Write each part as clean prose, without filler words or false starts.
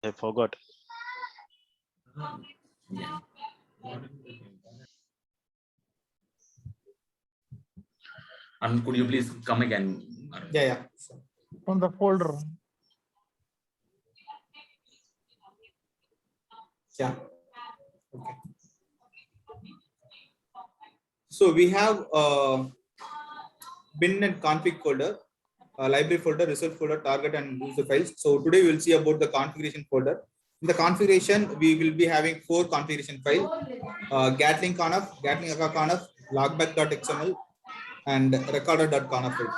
I forgot. Could you please come again? Yeah. On the folder. Yeah. Okay. So we have bin and config folder, library folder, result folder, target and user files. So today we will see about the configuration folder. In the configuration, we will be having 4 configuration files: Gatling conf, Gatling akka conf, logback.xml, and recorder.conf file.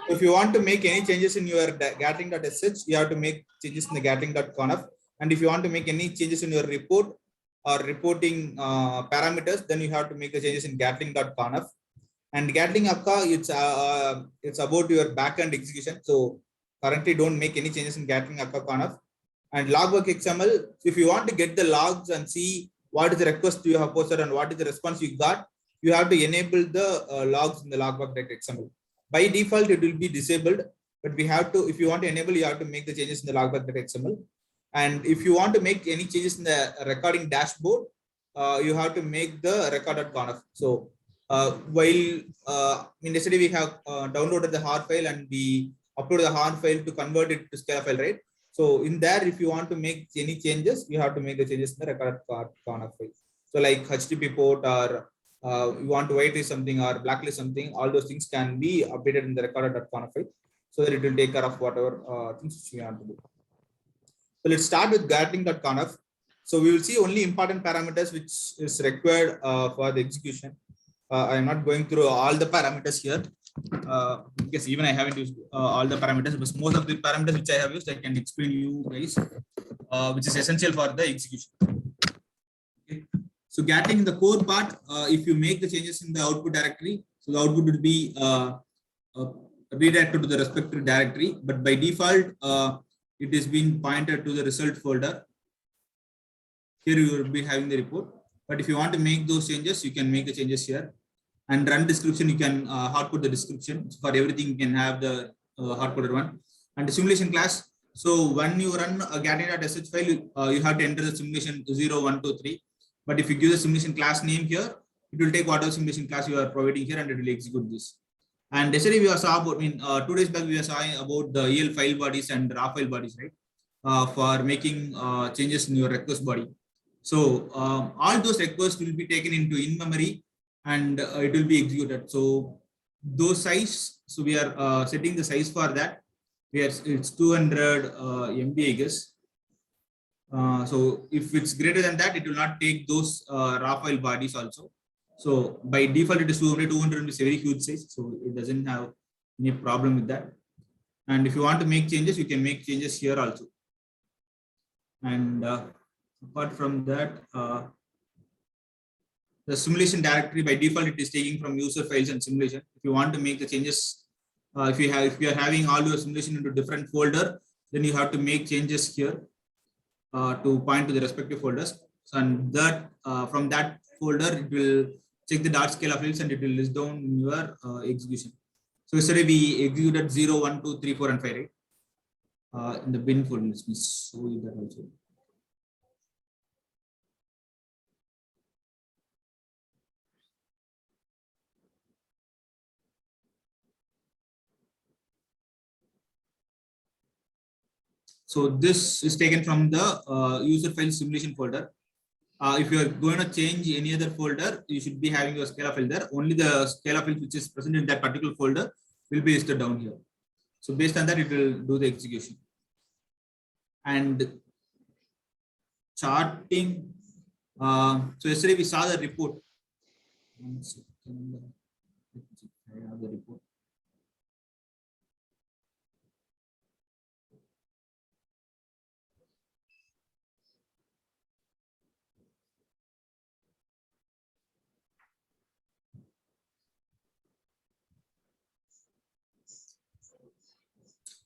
So if you want to make any changes in your gatling.sh, you have to make changes in the gatling.conf. And if you want to make any changes in your report or reporting parameters, then you have to make the changes in gatling.conf. And Gatling Akka, it's about your backend execution. So currently don't make any changes in Gatling Akka conf. And logwork XML, if you want to get the logs and see what is the request you have posted and what is the response you got, you have to enable the logs in the logwork.xml. By default, it will be disabled, but we have to, if you want to enable, you have to make the changes in the logwork.xml. And if you want to make any changes in the recording dashboard, you have to make the record.conf. So yesterday we have downloaded the hard file and we uploaded the hard file to convert it to Scala file, right? So in there, if you want to make any changes, you have to make the changes in the record.conf file. So like HTTP port or you want to whitelist something or blacklist something, all those things can be updated in the record.conf file, so that it will take care of whatever things you want to do. So let's start with gatling.conf. So we will see only important parameters which is required for the execution. I am not going through all the parameters here because even I haven't used all the parameters, but most of the parameters which I have used, I can explain you guys, which is essential for the execution. Okay. So Gatling in the core part, if you make the changes in the output directory, so the output will be redirected to the respective directory, but by default, it is being pointed to the result folder. Here you will be having the report. But if you want to make those changes, you can make the changes here. And run description, you can hardcode the description. So for everything, you can have the hardcoded one. And the simulation class. So when you run a gatling.sh file, you have to enter the simulation 0, 1, 2, 3. But if you give the simulation class name here, it will take whatever simulation class you are providing here and it will execute this. And yesterday we saw about, 2 days back, we were saying about the EL file bodies and raw file bodies, right? For making changes in your request body. So all those requests will be taken into in-memory and it will be executed. So those size, so we are setting the size for that. It's 200 MB, I guess. So if it's greater than that, it will not take those raw file bodies also. So by default, it is 200. 200 is a very huge size, so it doesn't have any problem with that. And if you want to make changes, you can make changes here also. And apart from that, the simulation directory by default it is taking from user files and simulation. If you want to make the changes, if you are having all your simulation into different folder, then you have to make changes here to point to the respective folders. And that from that folder, it will check the .scala files and it will list down your execution. So yesterday we executed 0, 1, 2, 3, 4, and 5, right? In the bin folder, let me show you that also. So this is taken from the user file simulation folder. If you are going to change any other folder, you should be having your Scala file there. Only the Scala file which is present in that particular folder will be listed down here. So based on that, it will do the execution. And charting. So yesterday we saw the report. 1 second. I have the report.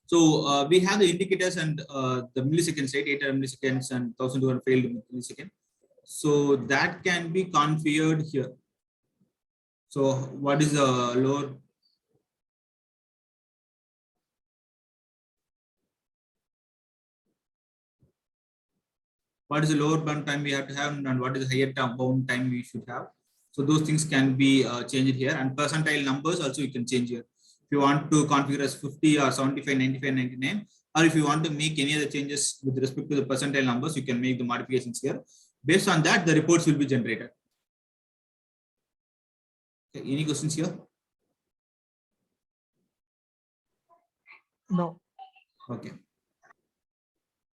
So we have the indicators and the milliseconds, right? 800 milliseconds and 1200 failed millisecond. So that can be configured here. So what is the load? what is the lower bound time we have to have, and what is the higher bound time we should have. So those things can be changed here, and percentile numbers also you can change here. If you want to configure as 50 or 75, 95, 99, or if you want to make any other changes with respect to the percentile numbers, you can make the modifications here. Based on that, the reports will be generated. Okay, any questions here? No. Okay.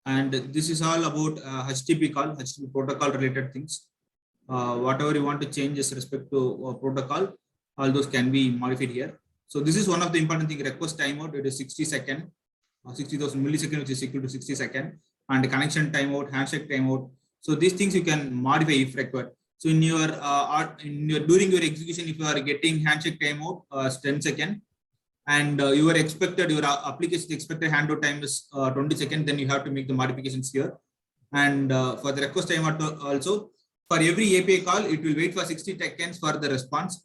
And this is all about HTTP call, HTTP protocol related things. Whatever you want to change with respect to protocol, all those can be modified here. So this is one of the important thing, request timeout, it is 60 second, 60,000 milliseconds, which is equal to 60 second, and connection timeout, handshake timeout. So these things you can modify if required. So in your, during your execution, if you are getting handshake timeout, 10 second, and your application expected handover time is 20 seconds, then you have to make the modifications here. And for the request time also, for every API call, it will wait for 60 seconds for the response.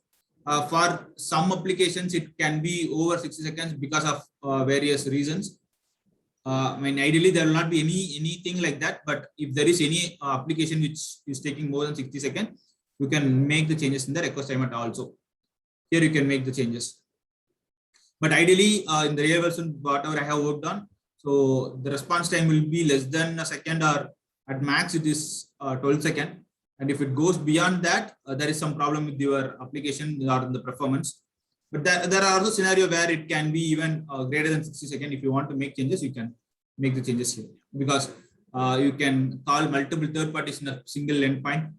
For some applications, it can be over 60 seconds because of various reasons. I mean, ideally, there will not be anything like that. But if there is any application which is taking more than 60 seconds, you can make the changes in the request time also. Here you can make the changes. But ideally, in the real version, whatever I have worked on, so the response time will be less than a second, or at max it is 12 seconds. And if it goes beyond that, there is some problem with your application or the performance. But there are also scenarios where it can be even greater than 60 seconds. If you want to make changes, you can make the changes here, because you can call multiple third parties in a single endpoint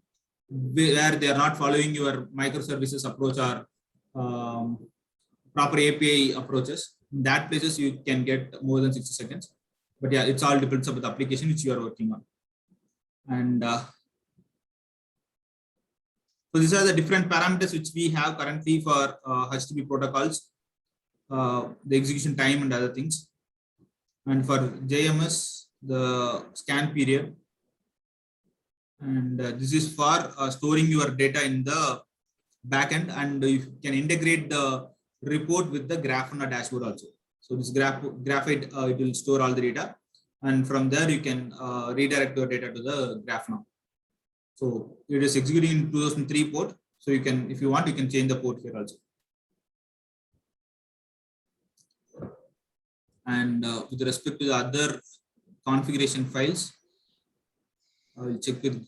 where they are not following your microservices approach or proper API approaches. In that places you can get more than 60 seconds. But yeah, it's all depends on the application which you are working on. And so these are the different parameters which we have currently for HTTP protocols, the execution time and other things. And for JMS, the scan period. And this is for storing your data in the backend, and you can integrate the report with the Grafana dashboard also. So this Graphite, it will store all the data, and from there you can redirect your data to the Grafana. So it is executing in 2003 port. So you can, if you want, you can change the port here also. And with respect to the other configuration files, I will check with.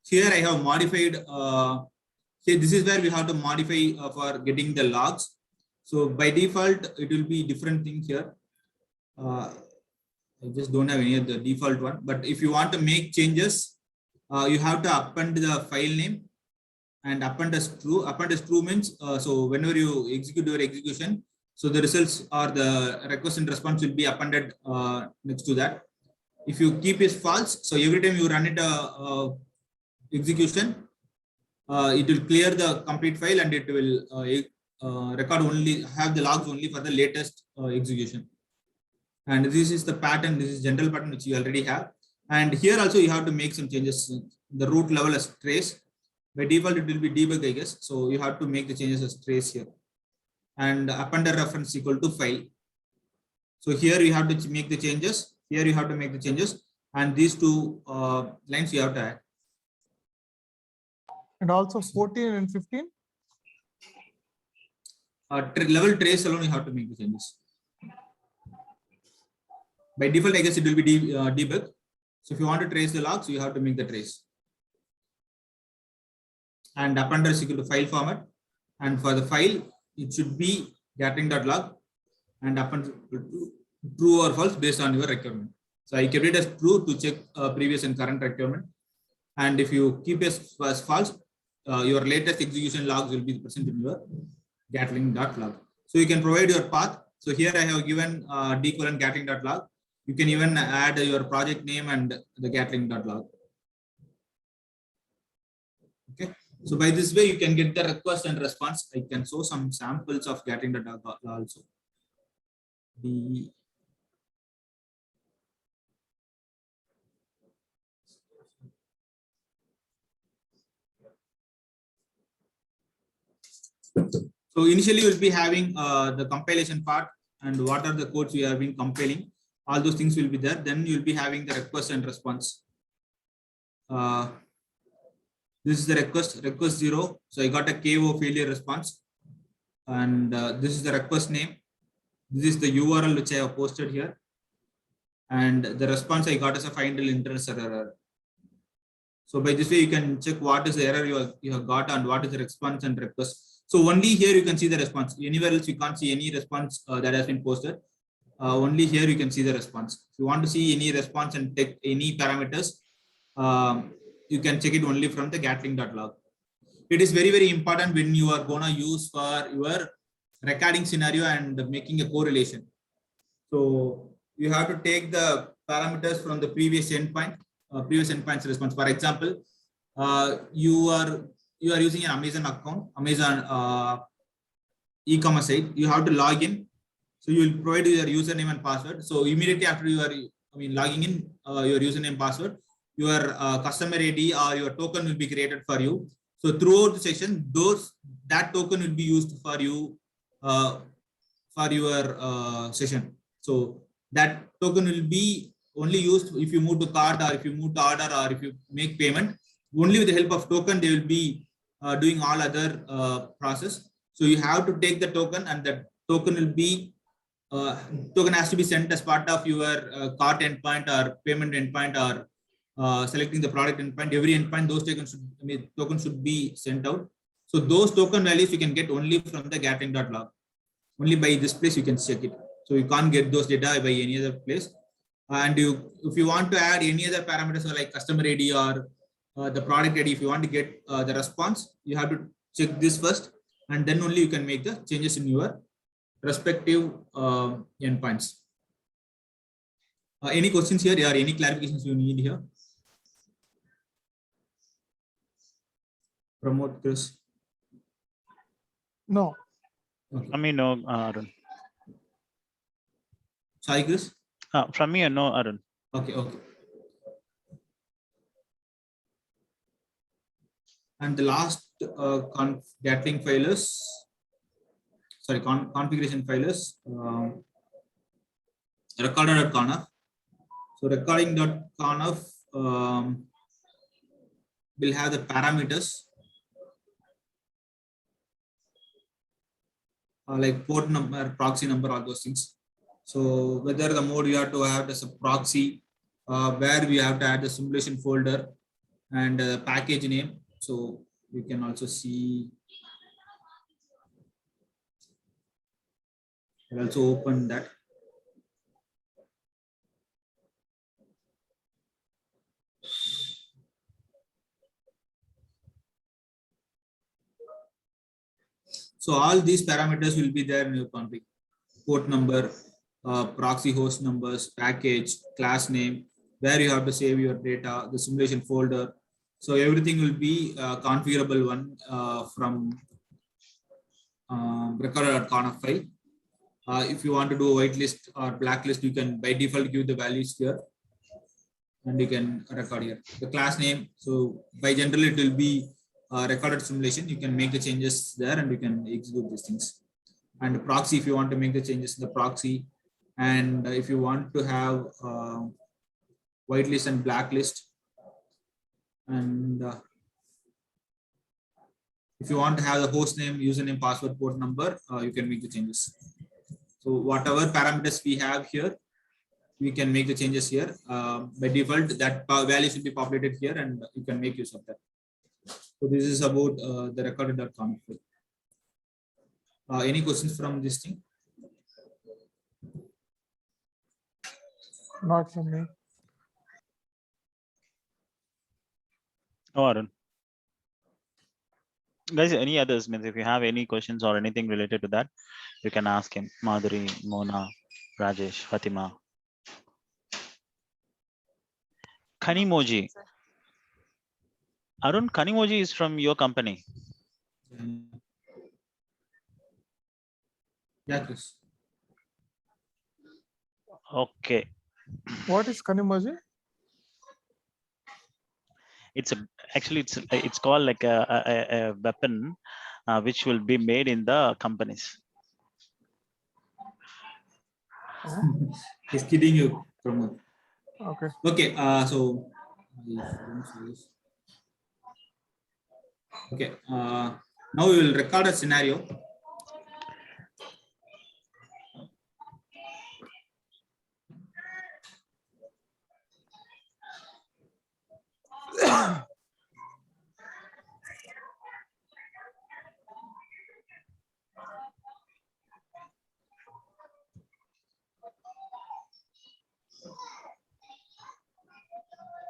Here I have modified. Here this is where we have to modify for getting the logs. So by default, it will be different thing here. I just don't have any of the default one. But if you want to make changes, you have to append the file name and append as true. Append as true means so whenever you execute your execution, so the results or the request and response will be appended next to that. If you keep it false, so every time you run it execution, it will clear the complete file and it will record only, have the logs only for the latest execution. And this is the pattern, this is general pattern which you already have. And here also you have to make some changes. The root level as trace. By default, it will be debug, I guess. So you have to make the changes as trace here. And append a reference equal to file. So here you have to make the changes. Here you have to make the changes. And these two lines you have to add. And also 14 and 15. Level trace alone you have to make the changes. By default, I guess it will be debug. So if you want to trace the logs, you have to make the trace. And append is equal to file format. And for the file, it should be gatling.log and append true or false based on your requirement. So I kept it as true to check previous and current requirement. And if you keep it as false, your latest execution logs will be present in your gatling.log. So you can provide your path. So here I have given d:\gatling.log. You can even add your project name and the gatling.log. Okay. So by this way, you can get the request and response. I can show some samples of gatling.log also. So initially, you'll be having the compilation part and what are the codes we have been compiling. all those things will be there. Then you'll be having the request and response. This is the request 0. So I got a KO failure response, and this is the request name. This is the URL which I have posted here, and the response I got is a find internet error. So by this way, you can check what is the error you have got and what is the response and request. So only here you can see the response. Anywhere else you can't see any response that has been posted. Only here you can see the response. If you want to see any response and take any parameters, you can check it only from the gatling.log. It is very, very important when you are gonna use for your recording scenario and making a correlation. So you have to take the parameters from the previous endpoint, previous endpoint's response. For example, you are using an Amazon account, Amazon e-commerce site. You have to log in. So you will provide your username and password. So immediately after you are, logging in your username password, your customer ID or your token will be created for you. So throughout the session, that token will be used for you for your session. So that token will be only used if you move to cart or if you move to order or if you make payment. Only with the help of token, they will be doing all other process. So you have to take the token, and that token will be token has to be sent as part of your cart endpoint or payment endpoint or selecting the product endpoint. Every endpoint, those tokens should be sent out. So those token values you can get only from the gatling.log. Only by this place you can check it. So you can't get those data by any other place. And if you want to add any other parameters like customer ID or the product ID, if you want to get the response, you have to check this first, and then only you can make the changes in your respective endpoints. Any questions here or any clarifications you need here? Promote, Chris. No. Okay. From me, no, Arun. Sai, Chris? From me, no, Arun. Okay. And the last Gatling file is, sorry, configuration file is recorder.conf. So recording.conf will have the parameters like port number, proxy number, all those things. So whether the mode you have to have as a proxy, where we have to add the simulation folder and package name. So we can also see. I'll also open that. So all these parameters will be there in your config. Port number, proxy host numbers, package, class name, where you have to save your data, the simulation folder. So everything will be configurable one from recorder.conf file. If you want to do a whitelist or blacklist, you can by default give the values here, and you can record here. The class name, so by general it will be recorded simulation. You can make the changes there and you can execute these things. And the proxy, if you want to make the changes in the proxy, and if you want to have whitelist and blacklist, and if you want to have the host name, username, password, port number, you can make the changes. So whatever parameters we have here, we can make the changes here. By default, that value should be populated here, and you can make use of that. So this is about the recorder.conf. Any questions from this thing? Not from me. No, Arun. Guys, any others? Means if you have any questions or anything related to that, you can ask him. Madhuri, Mona, Rajesh, Fatima. Kanimoji. Arun, Kanimoji is from your company. Yeah, Chris. Okay. What is Kanimoji? It's called like a weapon which will be made in the companies. He's kidding you, Pramod. Okay. Okay, so I don't see this. Okay, now we will record a scenario.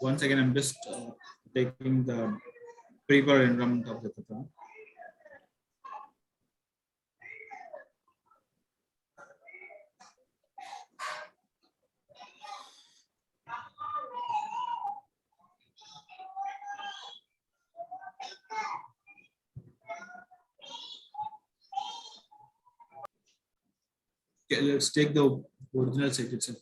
Once again, I'm just taking the pre-prod environment of the Python. Okay, let's take the original site itself.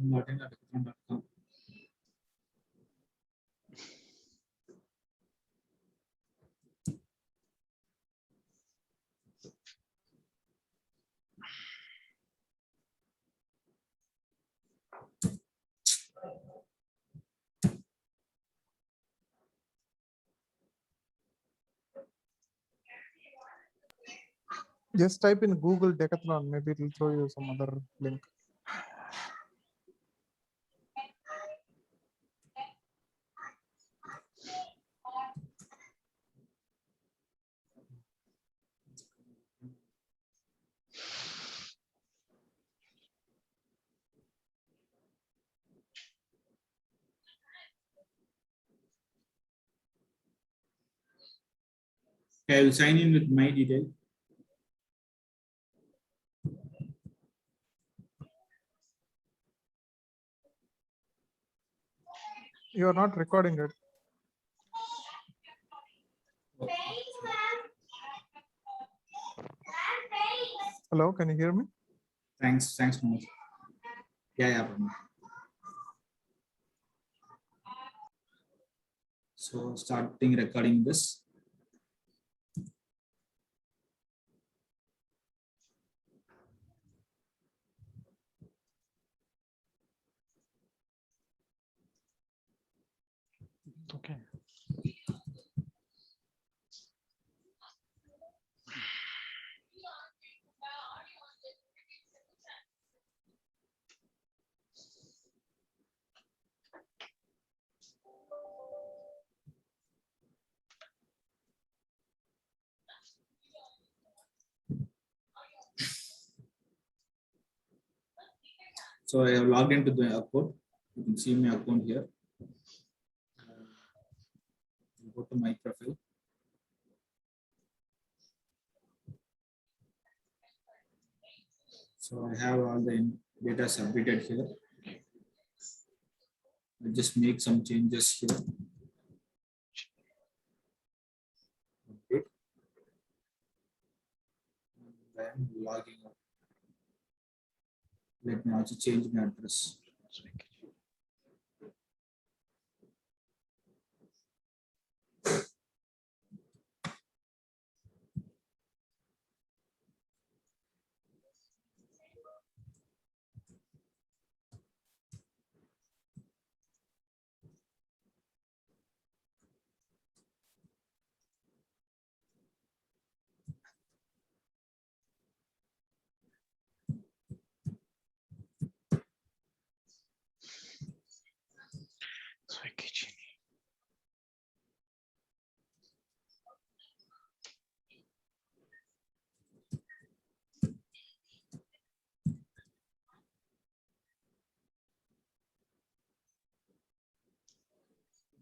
Martin@python.com. Just type in Google Decathlon. Maybe it will throw you some other link. Okay, I will sign in with my detail. You are not recording it. Hello, can you hear me? Thanks, Manoj. Yeah, Pramod. So starting recording this. Okay. So I have logged into the account. You can see my account here. Go to my profile. So I have all the data submitted here. I just make some changes here. Okay. And then logging out. Let me also change my address.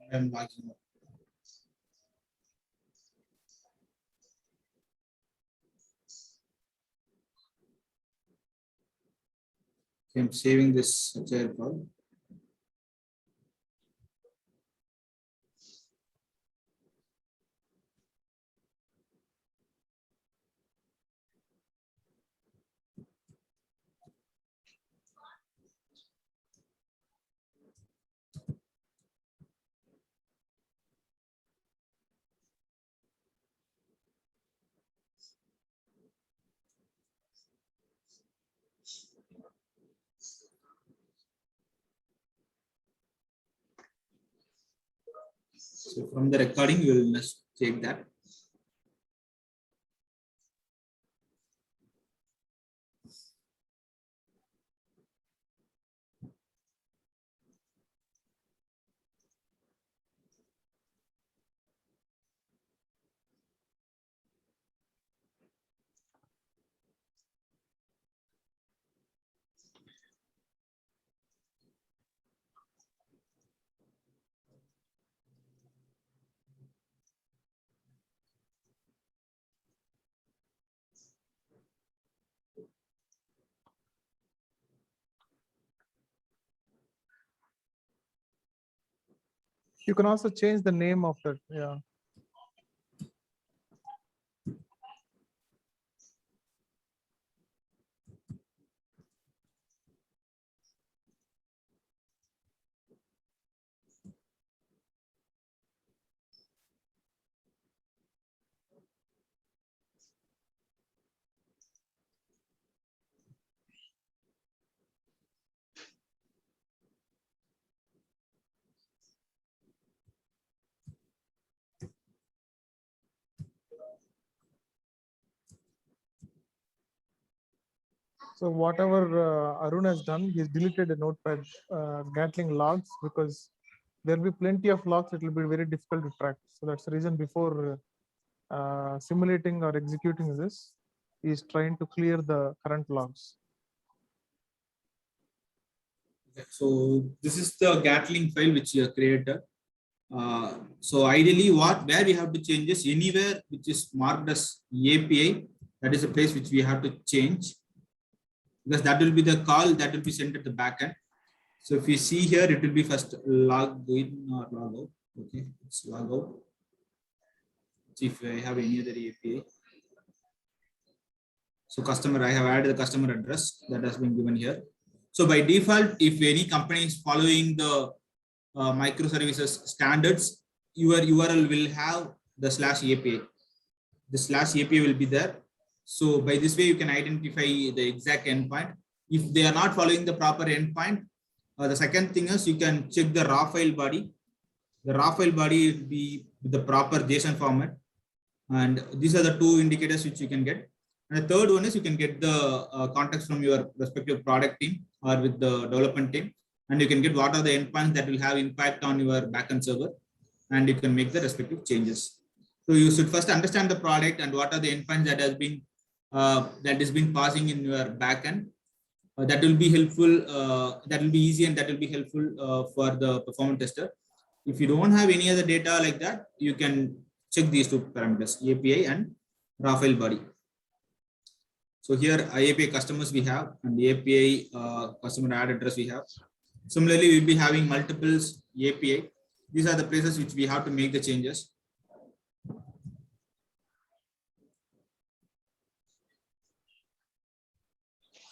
I'm logging out. Okay, I'm saving this agile file. So from the recording, you will just check that. You can also change the name of that. Yeah. So whatever Arun has done, he's deleted a notepad Gatling logs because there'll be plenty of logs. It will be very difficult to track. So that's the reason before simulating or executing this, he's trying to clear the current logs. So this is the Gatling file which you have created. So ideally, where we have to change is anywhere which is marked as API. That is a place which we have to change, because that will be the call that will be sent at the backend. So if you see here, it will be first log in or log out. Okay, it's log out. See if I have any other API. So customer, I have added the customer address that has been given here. So by default, if any company is following the microservices standards, your URL will have the /API. The /API will be there. So by this way, you can identify the exact endpoint. If they are not following the proper endpoint, the second thing is you can check the raw file body. The raw file body will be with the proper JSON format. And these are the two indicators which you can get. And the third one is you can get the context from your respective product team or with the development team. And you can get what are the endpoints that will have impact on your backend server. And you can make the respective changes. So you should first understand the product and what are the endpoints that is being passing in your backend. That will be helpful. That will be easy and that will be helpful for the performance tester. If you don't have any other data like that, you can check these two parameters, API and raw file body. So here API customers we have and the API customer ad address we have. Similarly, we'll be having multiples API. These are the places which we have to make the changes.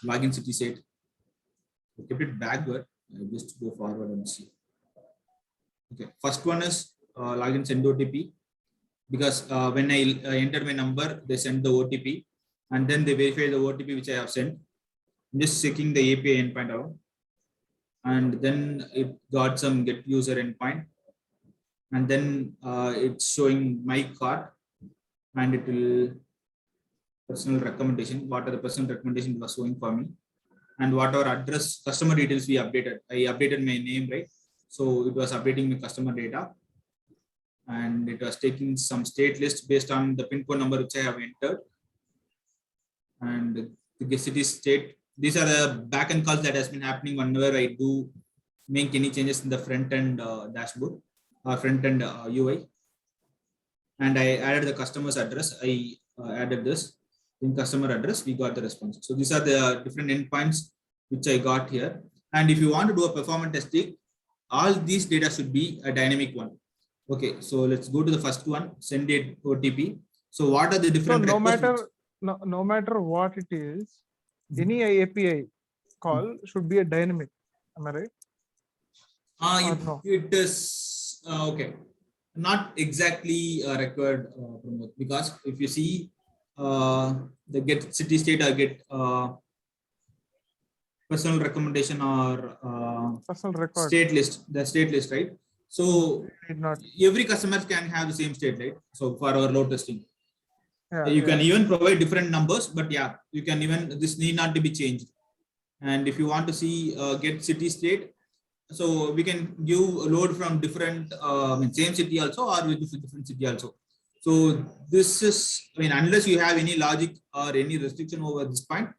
Login city state. I kept it backward. I'll just go forward and see. Okay, first one is login send OTP, because when I enter my number, they send the OTP and then they verify the OTP which I have sent. I'm just checking the API endpoint out, and then it got some get user endpoint, and then it's showing my card, and it will personal recommendation. What are the personal recommendations was showing for me, and whatever address customer details we updated. I updated my name, right? So it was updating my customer data, and it was taking some state list based on the pin code number which I have entered, and the city state. These are the backend calls that has been happening whenever I do make any changes in the front end dashboard or front end UI. And I added the customer's address. I added this in customer address. We got the response. So these are the different endpoints which I got here. And if you want to do a performance testing, all these data should be a dynamic one. Okay, so let's go to the first one, send it OTP. So what are the different no matter what it is, any API call should be a dynamic. Am I right? No? It is okay. Not exactly required, Pramod, because if you see the get city state or get personal recommendation or personal record state list, the state list, right? So Need not. every customer can have the same state, right? So for our load testing, Yeah, you yeah. can even provide different numbers, but yeah, you can even, this need not to be changed. And if you want to see get city state, so we can give a load from different, same city also, or with different city also. So this is, unless you have any logic or any restriction over this point,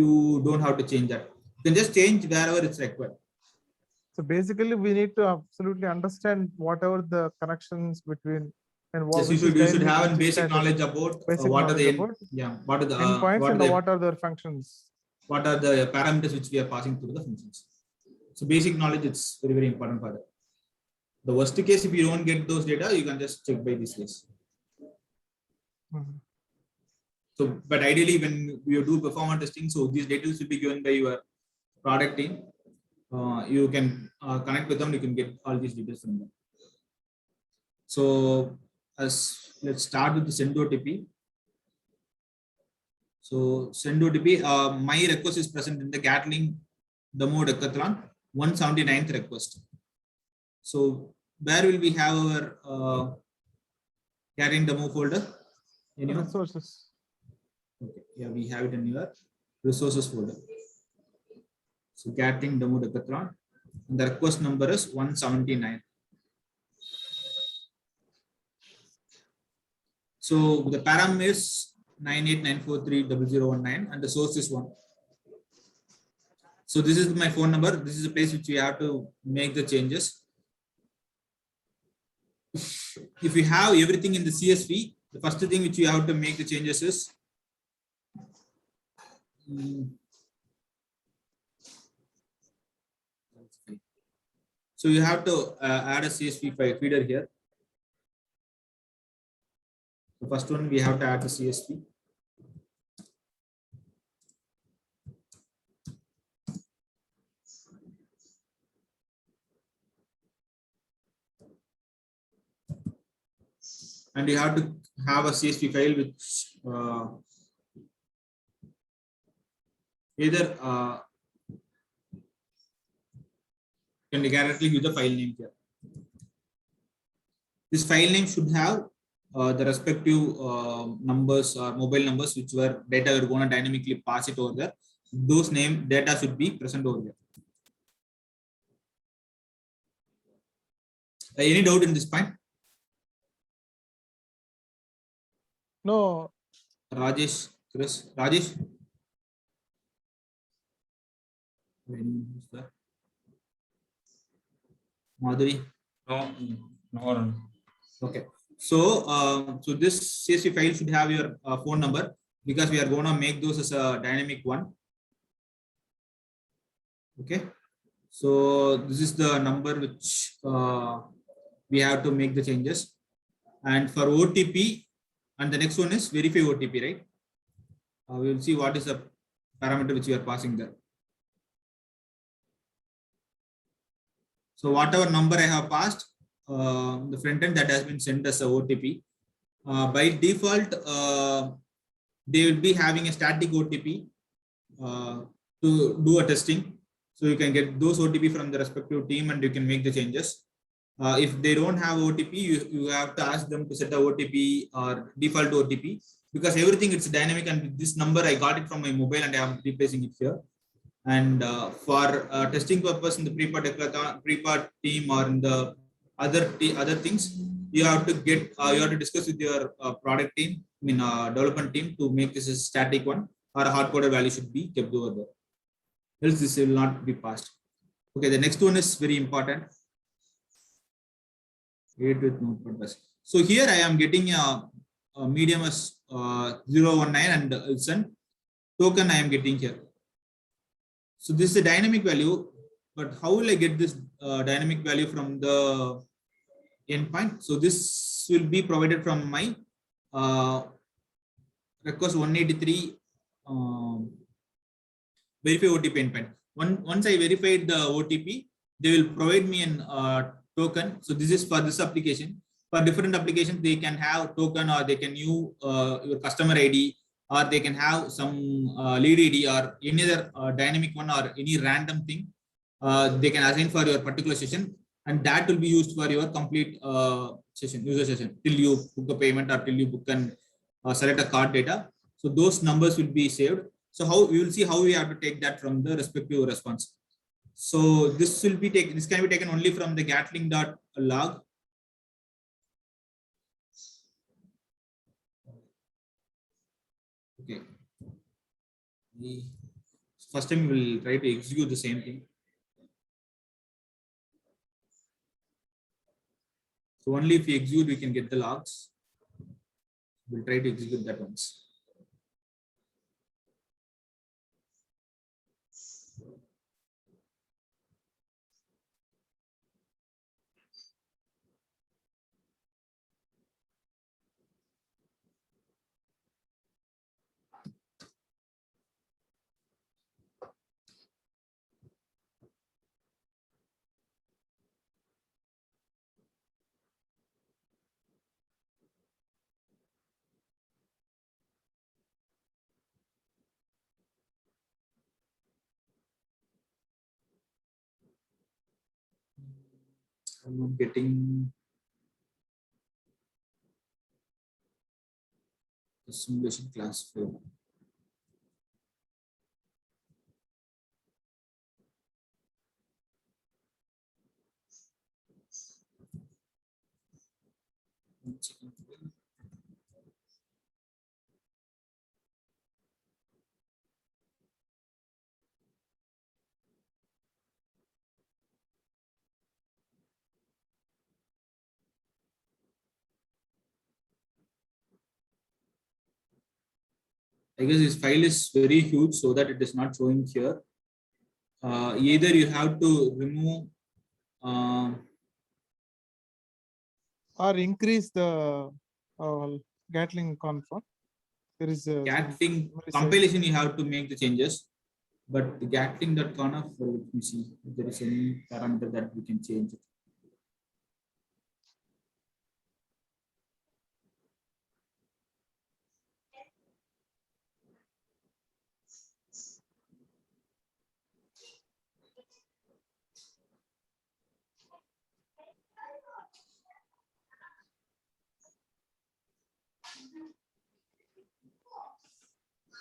you don't have to change that. You can just change wherever it's required. So basically, we need to absolutely understand whatever the connections between and what. Yes, you should have a basic knowledge about basic what are knowledge the about what are the endpoints and what are their functions. what are the parameters which we are passing through the functions. So basic knowledge is very, very important for that. The worst case, if you don't get those data, you can just check by this case. Mhm. So, but ideally, when you do performance testing, so these details will be given by your product team. You can connect with them. You can get all these details from them. So, let's start with the send OTP. So, send OTP. My request is present in the Gatling demo decathlon 179th request. So, where will we have our Gatling demo folder? Anyone? Resources. Okay, yeah, we have it in your resources folder. So Gatling demo decathlon, and the request number is 179. So the param is 989430019 and the source is 1. So this is my phone number. This is the place which we have to make the changes. If you have everything in the CSV, the first thing which you have to make the changes is so you have to add a CSV file feeder here. The first one we have to add the CSV. And you have to have a CSV file which either can directly use the file name here. This file name should have the respective numbers or mobile numbers which were data we're going to dynamically pass it over there. Those name data should be present over there. Any doubt in this point? No. Rajesh, Chris, Rajesh. Madhuri. No. Okay. So, so this CSV file should have your phone number because we are going to make those as a dynamic one. Okay. So this is the number which we have to make the changes. And for OTP, and the next one is verify OTP, right? We will see what is the parameter which we are passing there. So whatever number I have passed, the front end that has been sent as a OTP. By default, they will be having a static OTP to do a testing. So you can get those OTP from the respective team and you can make the changes. If they don't have OTP, you have to ask them to set a OTP or default OTP because everything it's dynamic and this number I got it from my mobile and I am replacing it here. And for testing purpose in the pre-part team or in the other things, you have to get you have to discuss with your product team, development team to make this a static one or a hard-coded value should be kept over there. Else this will not be passed. Okay, the next one is very important. So here I am getting a medium as 019 and Ilsen token I am getting here. So this is a dynamic value, but how will I get this dynamic value from the endpoint? So this will be provided from my request 183 verify OTP endpoint. Once I verified the OTP, they will provide me an token. So this is for this application. For different applications, they can have token or they can use your customer ID or they can have some lead ID or any other dynamic one or any random thing they can assign for your particular session. and that will be used for your complete user session till you book a payment or till you book and select a card data. So those numbers will be saved. So how we will see how we have to take that from the respective response. So this will be taken. This can be taken only from the Gatling.log. Okay. First time we will try to execute the same thing. So only if we execute, we can get the logs. We'll try to execute that once. I'm not getting the simulation class file. I guess this file is very huge, so that it is not showing here. Either you have to remove or increase the Gatling conf. There is a Gatling compilation, you have to make the changes, but the Gatling.conf, well, let me see if there is any parameter that we can change it.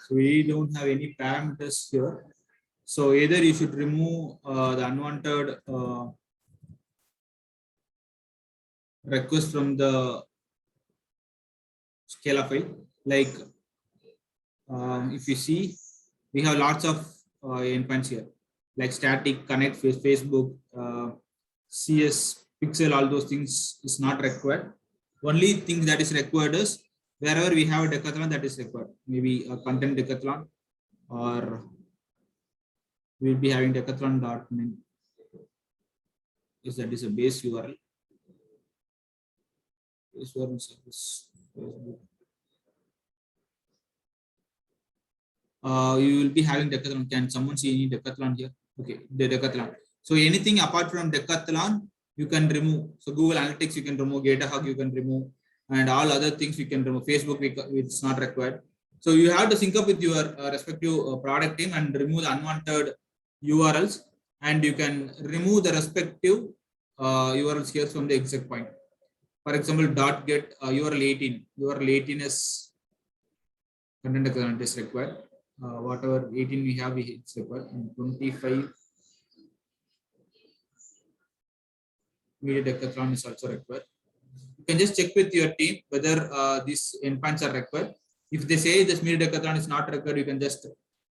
So we don't have any parameters here. So either you should remove the unwanted request from the Scala file. Like if you see, we have lots of endpoints here, like static, connect, Facebook, CS, pixel, all those things is not required. Only thing that is required is wherever we have a decathlon that is required, maybe a content decathlon, or we'll be having decathlon.net. Is that is a base URL. Base URL service. You will be having decathlon. Can someone see any decathlon here? Okay, the decathlon. So anything apart from decathlon, you can remove. So Google Analytics, you can remove. Datahug, you can remove, and all other things we can remove. Facebook, it's not required. So you have to sync up with your respective product team and remove the unwanted URLs, and you can remove the respective URLs here from the exec point. For example, .get URL 18. URL 18 is content decathlon is required. Whatever 18 we have, it's required. And 25 media decathlon is also required. You can just check with your team whether these endpoints are required. If they say this media decathlon is not required, you can just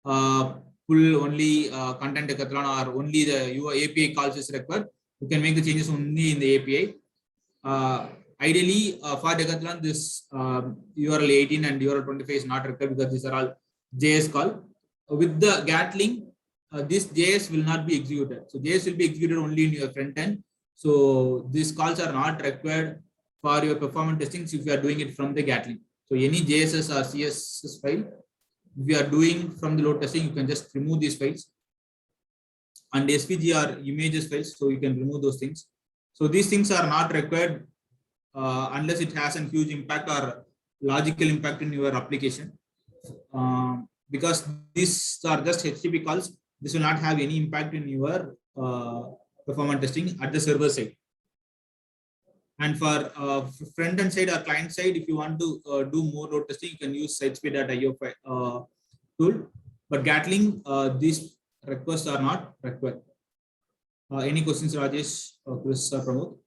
pull only content decathlon, or only the API calls is required. You can make the changes only in the API. Ideally, for decathlon, this URL 18 and URL 25 is not required because these are all JS call. With the Gatling, this JS will not be executed. So JS will be executed only in your front end. So these calls are not required for your performance testing if you are doing it from the Gatling. So any JSS or CSS file, if you are doing from the load testing, you can just remove these files. And SVG are images files, so you can remove those things. So these things are not required unless it has a huge impact or logical impact in your application. Because these are just HTTP calls, this will not have any impact in your performance testing at the server side. And for front end side or client side, if you want to do more load testing, you can use sitespeed.io tool. But Gatling, these requests are not required. Any questions, Rajesh, Chris, or Pramod?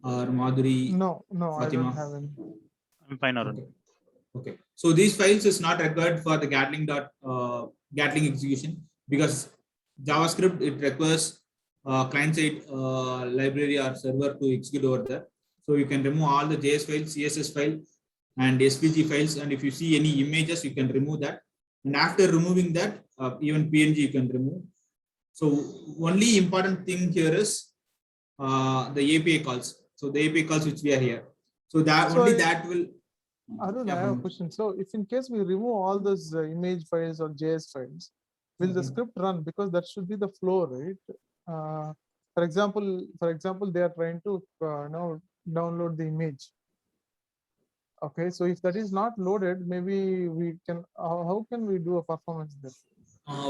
Or Madhuri? No, I Fatima? don't have any. I'm fine, Arun. Okay. Okay. So these files is not required for the Gatling Gatling execution, because JavaScript, it requires client side library or server to execute over there. So you can remove all the JS files, CSS file, and SVG files. And if you see any images, you can remove that. And after removing that, even PNG you can remove. So only important thing here is the API calls. So the API calls which we are here. So that only that will. Arun, Yeah, I have a Pramod. question. So if in case we remove all those image files or JS files, will the Okay. script run? Because that should be the flow, right? For example, they are trying to now download the image. Okay, so if that is not loaded, maybe we can. How can we do a performance there?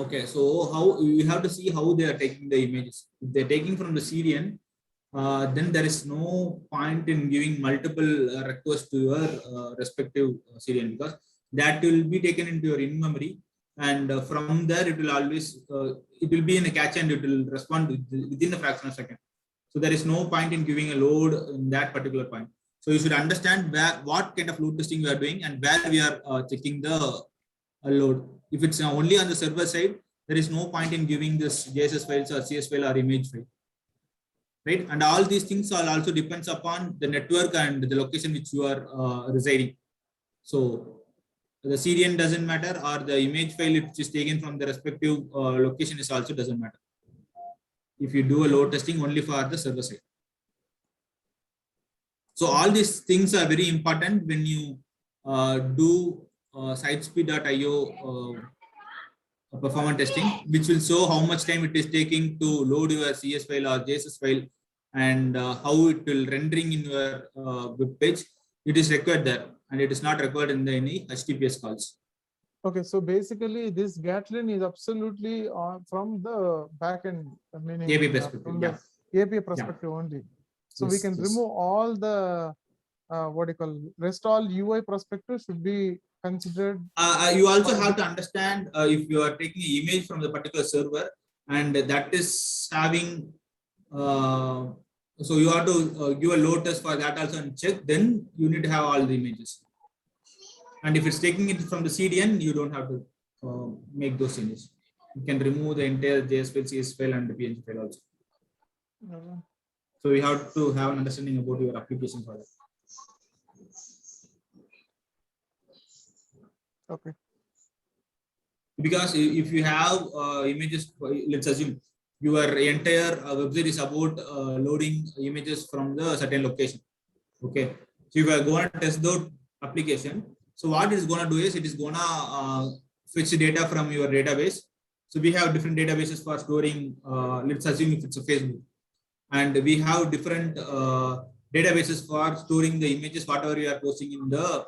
Okay, so how we have to see how they are taking the images. If they're taking from the CDN, then there is no point in giving multiple requests to your respective CDN, because that will be taken into your in memory, and from there it will always it will be in a cache and it will respond within a fraction of a second. So there is no point in giving a load in that particular point. So you should understand what kind of load testing we are doing and where we are checking the load. If it's only on the server side, there is no point in giving this JSS files or CS file or image file, right? And all these things also depends upon the network and the location which you are residing. So the CDN doesn't matter, or the image file which is taken from the respective location is also doesn't matter. If you do a load testing only for the server side. So all these things are very important when you do sitespeed.io performance testing, which will show how much time it is taking to load your CS file or JSS file, and how it will rendering in your web page. It is required there, and it is not required in any HTTPS calls. Okay, so basically this Gatling is absolutely from the backend, meaning API perspective, from yeah. the API perspective only. So we Yes, can yes. remove all the what do you call rest all UI perspective should be considered. You also have to understand if you are taking an image from the particular server and that is having so you have to give a load test for that also and check, then you need to have all the images. And if it's taking it from the CDN, you don't have to make those changes. You can remove the entire JS file, CS file, and the PNG file also. So you have to have an understanding about your application for that. Okay. Because if you have images, let's assume your entire website is about loading images from the certain location. Okay, so if you are going to test the application, so what it is going to do is it is going to fetch data from your database. So we have different databases for storing. Let's assume if it's a Facebook, and we have different databases for storing the images whatever you are posting in the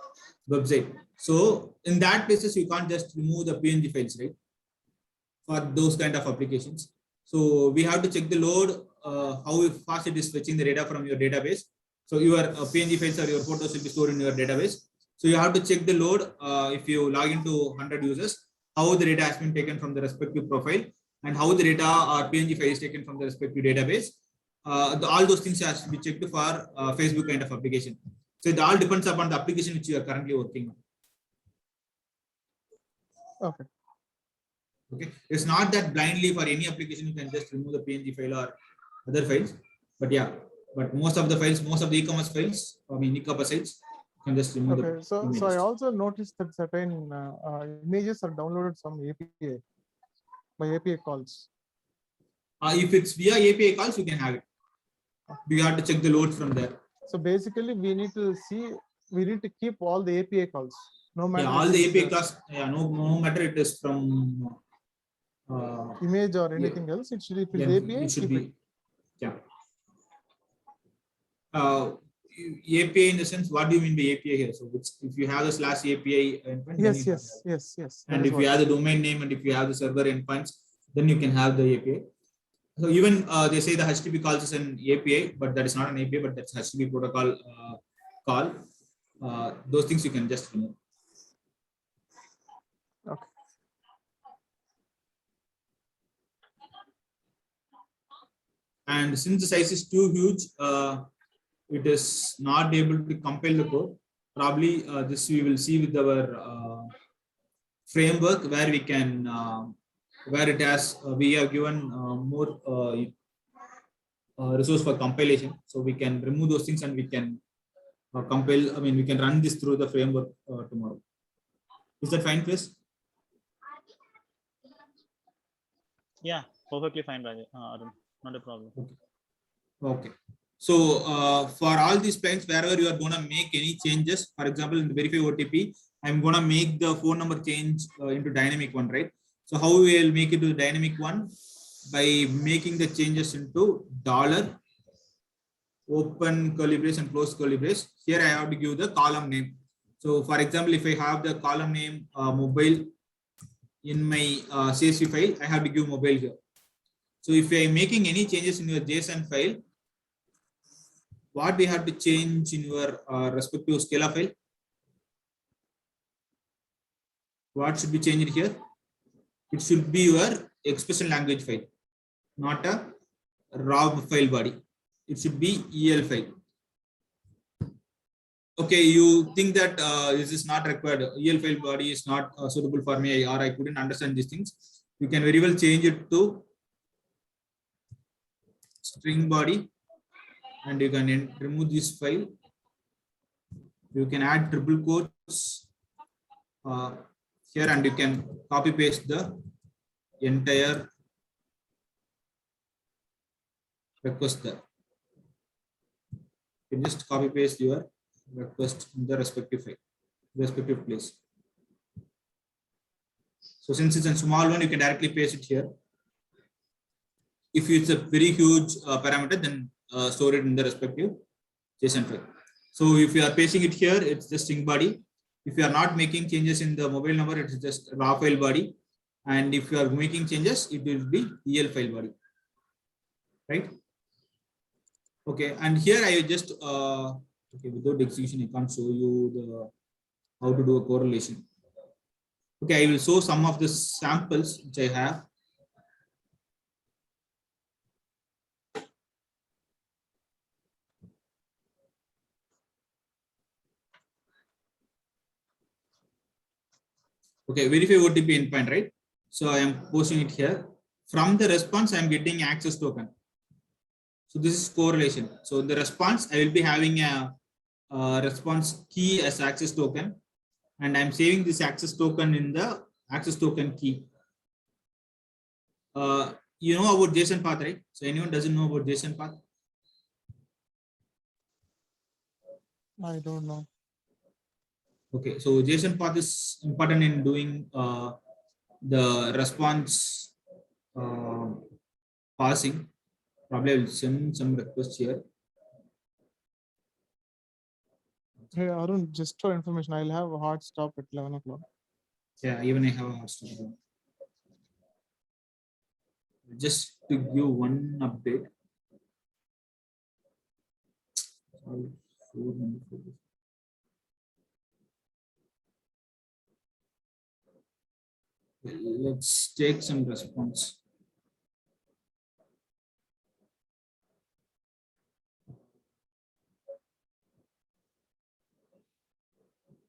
website. So in that places you can't just remove the PNG files, right? For those kind of applications. So we have to check the load, how fast it is fetching the data from your database. So your PNG files or your photos will be stored in your database. So you have to check the load if you log into 100 users, how the data has been taken from the respective profile and how the data or PNG file is taken from the respective database. All those things has to be checked for Facebook kind of application. So it all depends upon the application which you are currently working on. Okay. Okay, it's not that blindly for any application you can just remove the PNG file or other files, but yeah, but most of the files, most of the e-commerce files, I mean e-commerce sites, you can just remove Okay, the so images. I also noticed that certain images are downloaded from API by API calls. If it's via API calls, you can have it. You have to check the load from there. So basically, we need to keep all the API calls, no matter Yeah, all it the is, API calls. Yeah, no matter it is from image or anything else. It should, if it's yeah, API, it should keep be. it. Yeah. API in the sense, what do you mean by API here? So if you have the /API endpoint, Yes. and if you have the domain name and if you have the server endpoints, then you can have the API. So even they say the HTTP calls is an API, but that is not an API, but that's HTTP protocol call. Those things you can just remove. Okay. And since the size is too huge, it is not able to compile the code. Probably this we will see with our framework where we can, where it has, we have given more resource for compilation. So we can remove those things and we can compile, I mean, we can run this through the framework tomorrow. Is that fine, Chris? Yeah, perfectly fine, Rajesh. Arun, not a problem. Okay. So for all these plans, wherever you are going to make any changes, for example, in the verify OTP, I'm going to make the phone number change into dynamic one, right? So how we will make it to the dynamic one? By making the changes into dollar, open curly brace and close curly brace. Here I have to give the column name. So for example, if I have the column name mobile in my CSV file, I have to give mobile here. So if I am making any changes in your JSON file, what we have to change in your respective Scala file? What should be changed here? It should be your expression language file, not a raw file body. It should be EL file. Okay, you think that this is not required. EL file body is not suitable for me, or I couldn't understand these things. You can very well change it to string body, and you can remove this file. You can add triple quotes here, and you can copy paste the entire request there. You can just copy paste your request in the respective place. So since it's a small one, you can directly paste it here. If it's a very huge parameter, then store it in the respective JSON file. So if you are pasting it here, it's just string body. If you are not making changes in the mobile number, it's just raw file body. And if you are making changes, it will be EL file body, right? Okay, and here I just okay, without execution, I can't show you the how to do a correlation. Okay, I will show some of the samples which I have. Okay, verify OTP endpoint, right? So I am posting it here. From the response, I am getting access token. So this is correlation. So in the response, I will be having a response key as access token, and I'm saving this access token in the access token key. You know about JSON path, right? So anyone doesn't know about JSON path? I don't know. Okay, so JSON path is important in doing the response parsing. Probably I will send some requests here. Hey Arun, just for information, I'll have a hard stop at 11 o'clock. Yeah, even I have a hard stop. Just to give one update. Let's take some response.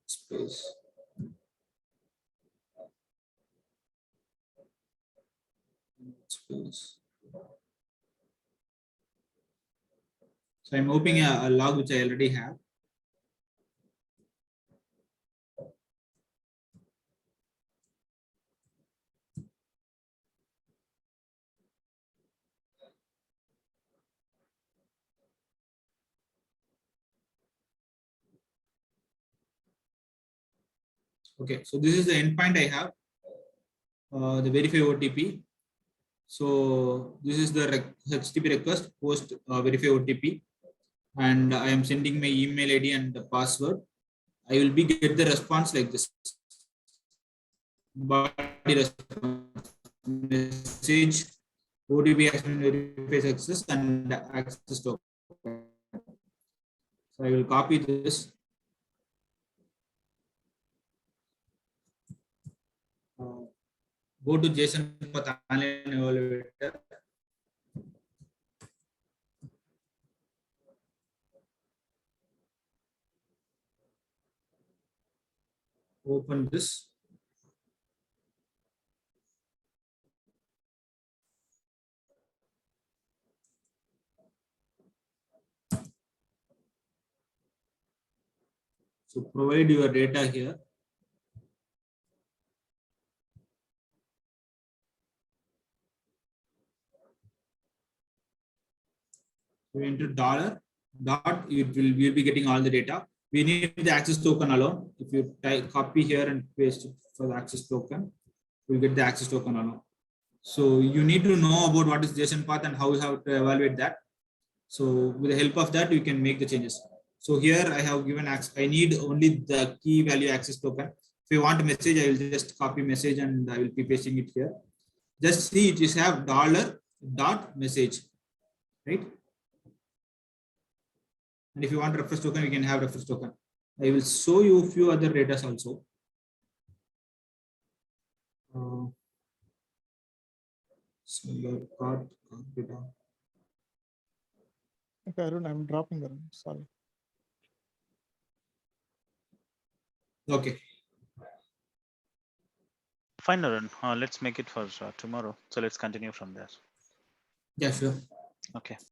Space. Space. So I'm opening a log which I already have. Okay, so this is the endpoint I have, the verify OTP. So this is the HTTP request post verify OTP, and I am sending my email ID and the password. I will be get the response like this. Body response message ODB action verifies access and access token. So I will copy this. Go to JSON path online evaluator. Open this. So provide your data here. So enter $, we'll be getting all the data. We need the access token alone. If you type copy here and paste it for the access token, we'll get the access token alone. So you need to know about what is JSON path and how you have to evaluate that. So with the help of that, you can make the changes. So here I have given access. I need only the key value access token. If you want a message, I will just copy message and I will be pasting it here. Just see it is have $.message, right? And if you want reference token, we can have reference token. I will show you a few other data also. Data. Okay, Arun, I'm dropping Arun. Sorry. Okay. Fine, Arun. Let's make it for tomorrow. So let's continue from there. Yeah, sure. Okay.